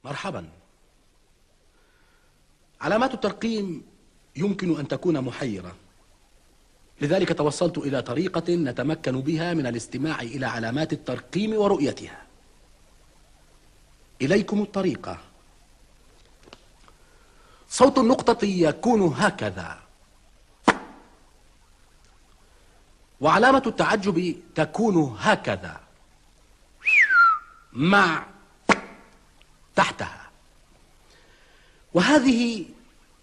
مرحبا. علامات الترقيم يمكن أن تكون محيرة، لذلك توصلت إلى طريقة نتمكن بها من الاستماع إلى علامات الترقيم ورؤيتها. إليكم الطريقة. صوت النقطة يكون هكذا، وعلامة التعجب تكون هكذا مع تحتها، وهذه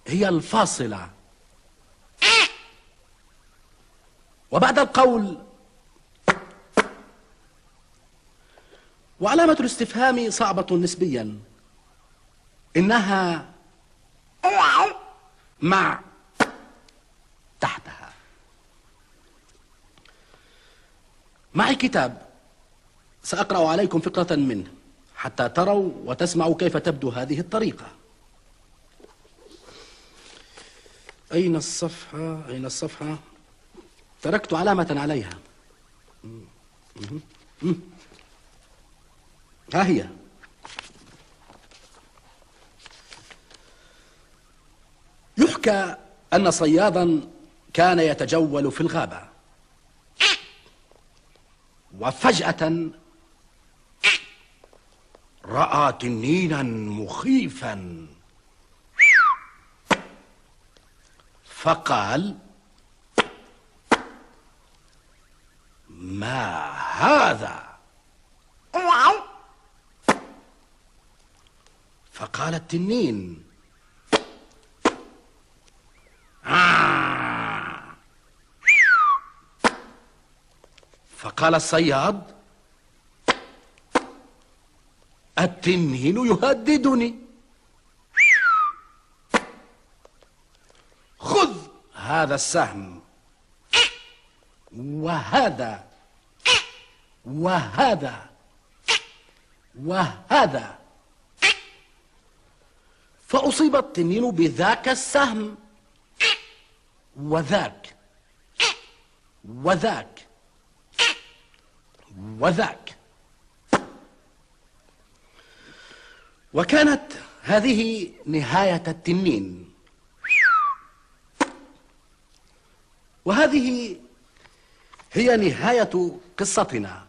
هي الفاصلة. وبعد القول وعلامة الاستفهام صعبة نسبيا، إنها مع تحتها. معي كتاب سأقرأ عليكم فقرة منه حتى تروا وتسمعوا كيف تبدو هذه الطريقة. أين الصفحة؟ أين الصفحة؟ تركت علامة عليها. ها هي. يحكى أن صيادا كان يتجول في الغابة، وفجأة رأى تنينا مخيفا، فقال: ما هذا؟ فقال التنين: فقال الصياد: التنين يهددني، خذ هذا السهم وهذا وهذا وهذا. فأصيب التنين بذاك السهم وذاك وذاك وذاك، وكانت هذه نهاية التنين. وهذه هي نهاية قصتنا.